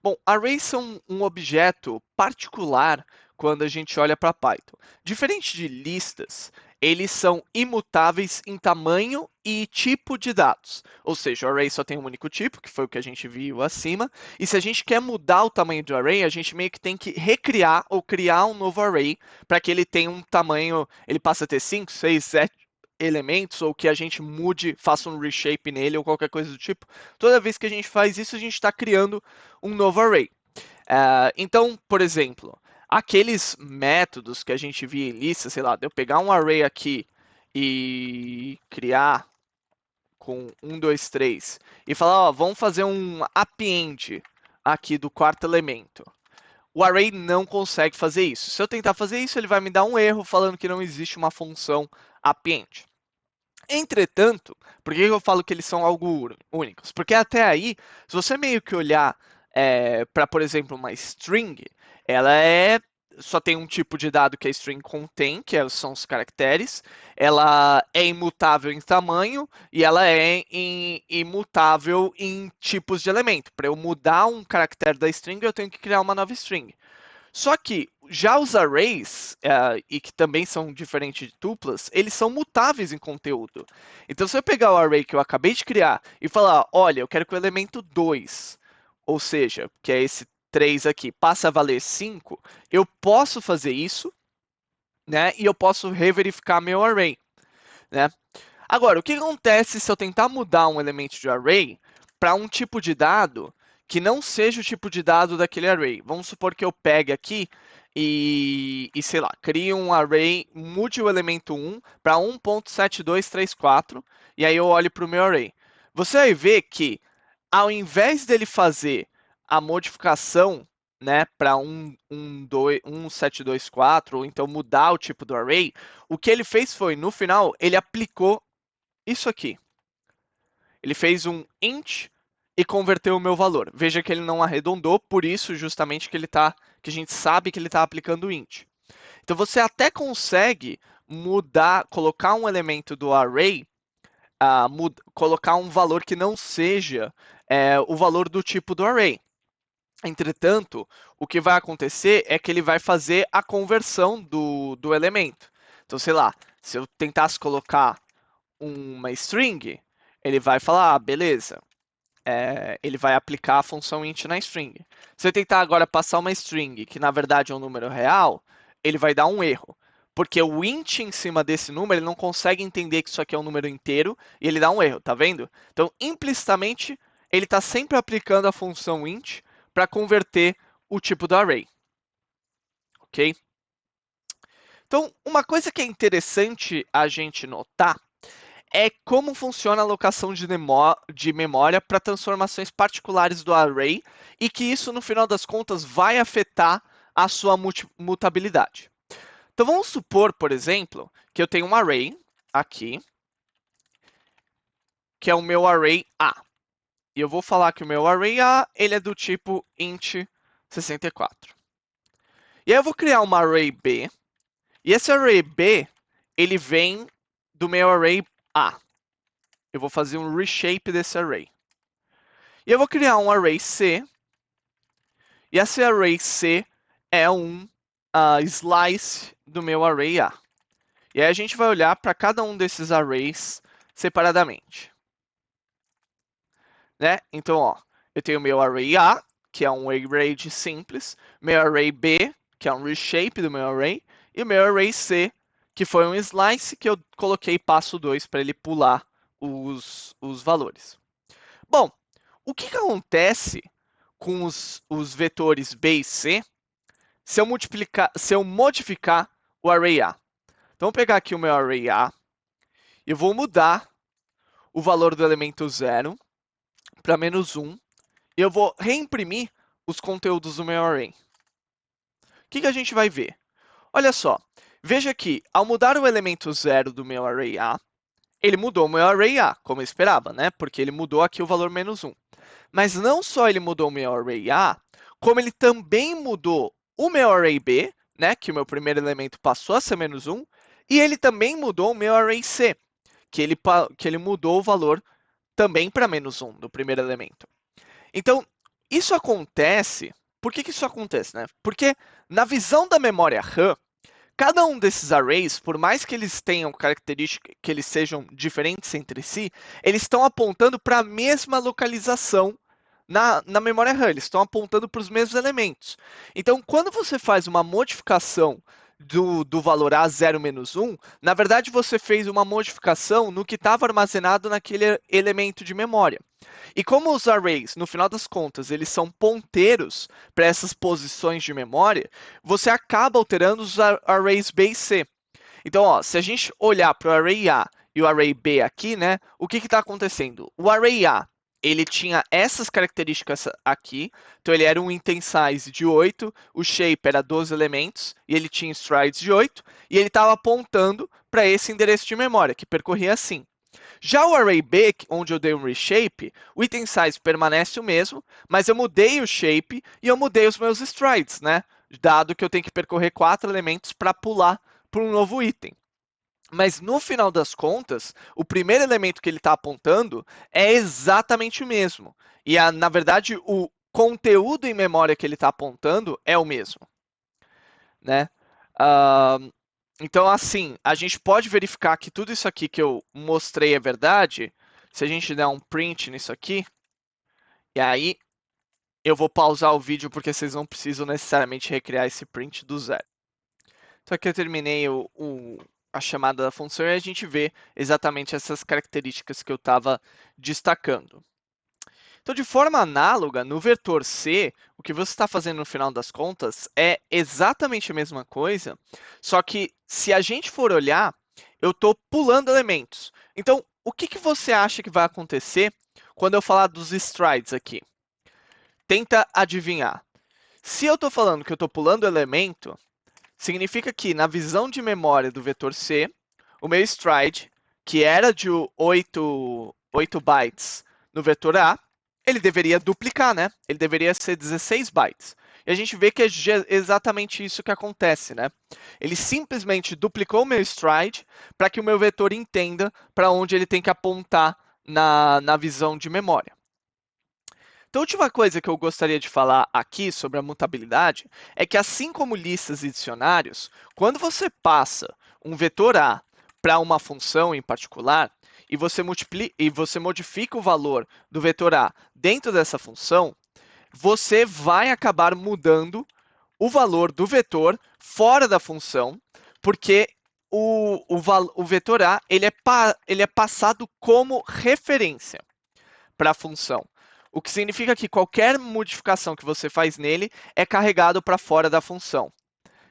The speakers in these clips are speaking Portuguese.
Bom, arrays são um objeto particular quando a gente olha para Python. Diferente de listas, eles são imutáveis em tamanho e tipo de dados. Ou seja, o array só tem um único tipo, que foi o que a gente viu acima, e se a gente quer mudar o tamanho do array, a gente meio que tem que recriar ou criar um novo array para que ele tenha um tamanho, ele passe a ter 5, 6, 7 elementos, ou que a gente mude, faça um reshape nele ou qualquer coisa do tipo. Toda vez que a gente faz isso, a gente está criando um novo array. Então, por exemplo, aqueles métodos que a gente via em lista, sei lá, de eu pegar um array aqui e criar com 1, 2, 3 e falar, ó, vamos fazer um append aqui do quarto elemento. O array não consegue fazer isso. Se eu tentar fazer isso, ele vai me dar um erro falando que não existe uma função append. Entretanto, por que eu falo que eles são algo únicos? Porque até aí, se você meio que olhar para, por exemplo, uma string, ela só tem um tipo de dado que a string contém, são os caracteres, ela é imutável em tamanho e ela é imutável em tipos de elemento. Para eu mudar um caractere da string, eu tenho que criar uma nova string. Só que já os arrays, e que também são diferentes de tuplas, eles são mutáveis em conteúdo. Então, se eu pegar o array que eu acabei de criar e falar, olha, eu quero que o elemento 2, ou seja, que é esse 3 aqui, passe a valer 5, eu posso fazer isso, né? E eu posso reverificar meu array, né? Agora, o que acontece se eu tentar mudar um elemento de array para um tipo de dado que não seja o tipo de dado daquele array? Vamos supor que eu pegue aqui sei lá, crie um array, mude o elemento 1 para 1.7234, e aí eu olho para o meu array. Você vai ver que, ao invés dele fazer a modificação, né, para 1.724, ou então mudar o tipo do array, o que ele fez foi, no final, ele aplicou isso aqui. Ele fez um int e converteu o meu valor. Veja que ele não arredondou, por isso justamente que que a gente sabe que ele está aplicando int. Então você até consegue mudar, colocar um elemento do array, colocar um valor que não seja o valor do tipo do array. Entretanto, o que vai acontecer é que ele vai fazer a conversão do elemento. Então, sei lá, se eu tentasse colocar uma string, ele vai falar, beleza, ele vai aplicar a função int na string. Se eu tentar agora passar uma string, que na verdade é um número real, ele vai dar um erro. Porque o int em cima desse número, ele não consegue entender que isso aqui é um número inteiro, e ele dá um erro, tá vendo? Então, implicitamente, ele está sempre aplicando a função int para converter o tipo do array. Ok? Então, uma coisa que é interessante a gente notar é como funciona a alocação de memória para transformações particulares do array e que isso, no final das contas, vai afetar a sua mutabilidade. Então, vamos supor, por exemplo, que eu tenho um array aqui, que é o meu array A. E eu vou falar que o meu array A ele é do tipo int 64. E aí eu vou criar uma array B, e esse array B, ele vem do meu array A. Eu vou fazer um reshape desse array. E eu vou criar um array C, e esse array C é um slice do meu array A. E aí a gente vai olhar para cada um desses arrays separadamente. Né? Então, ó, eu tenho meu array A, que é um array de simples, meu array B, que é um reshape do meu array, e o meu array C, que foi um slice que eu coloquei passo 2 para ele pular os valores. Bom, o que acontece com os vetores B e C se eu modificar o array A? Então, vou pegar aqui o meu array A e vou mudar o valor do elemento 0 para -1 e eu vou reimprimir os conteúdos do meu array. O que a gente vai ver? Olha só, veja que ao mudar o elemento 0 do meu array A, ele mudou o meu array A, como eu esperava, né? Porque ele mudou aqui o valor -1. Mas não só ele mudou o meu array A, como ele também mudou o meu array B, né? Que o meu primeiro elemento passou a ser -1, e ele também mudou o meu array C, que ele mudou o valor também para -1 do primeiro elemento. Então, Isso acontece... Por que isso acontece, né? Porque na visão da memória RAM, cada um desses arrays, por mais que eles tenham características que eles sejam diferentes entre si, eles estão apontando para a mesma localização na memória RAM, eles estão apontando para os mesmos elementos. Então, quando você faz uma modificação do valor A0-1, na verdade você fez uma modificação no que estava armazenado naquele elemento de memória. E como os arrays, no final das contas, eles são ponteiros para essas posições de memória, você acaba alterando os arrays B e C. Então, ó, se a gente olhar para o array A e o array B aqui, né, o que está acontecendo? O array A, ele tinha essas características aqui, então ele era um item size de 8, o shape era 12 elementos, e ele tinha strides de 8, e ele estava apontando para esse endereço de memória, que percorria assim. Já o array B, onde eu dei um reshape, o item size permanece o mesmo, mas eu mudei o shape e eu mudei os meus strides, né? Dado que eu tenho que percorrer 4 elementos para pular para um novo item. Mas no final das contas, o primeiro elemento que ele está apontando é exatamente o mesmo. E, na verdade, o conteúdo em memória que ele está apontando é o mesmo, né? Então, assim, a gente pode verificar que tudo isso aqui que eu mostrei é verdade. Se a gente der um print nisso aqui, e aí eu vou pausar o vídeo porque vocês não precisam necessariamente recriar esse print do zero. Então aqui eu terminei a chamada da função e a gente vê exatamente essas características que eu estava destacando. Então, de forma análoga, no vetor C, o que você está fazendo no final das contas é exatamente a mesma coisa, só que se a gente for olhar, eu estou pulando elementos. Então, o que você acha que vai acontecer quando eu falar dos strides aqui? Tenta adivinhar. Se eu estou falando que eu estou pulando elemento, significa que na visão de memória do vetor C, o meu stride, que era de 8 bytes no vetor A, ele deveria duplicar, né? Ele deveria ser 16 bytes. E a gente vê que é exatamente isso que acontece, né? Ele simplesmente duplicou o meu stride para que o meu vetor entenda para onde ele tem que apontar na visão de memória. Então, a última coisa que eu gostaria de falar aqui sobre a mutabilidade é que, assim como listas e dicionários, quando você passa um vetor A para uma função em particular e você modifica o valor do vetor A dentro dessa função, você vai acabar mudando o valor do vetor fora da função, porque o vetor A ele é passado como referência para a função. O que significa que qualquer modificação que você faz nele é carregado para fora da função,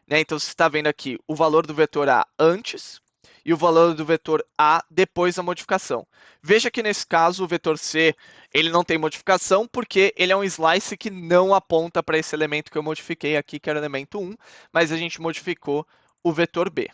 né? Então, você está vendo aqui o valor do vetor A antes e o valor do vetor A depois da modificação. Veja que, nesse caso, o vetor C ele não tem modificação porque ele é um slice que não aponta para esse elemento que eu modifiquei aqui, que era o elemento 1, mas a gente modificou o vetor B.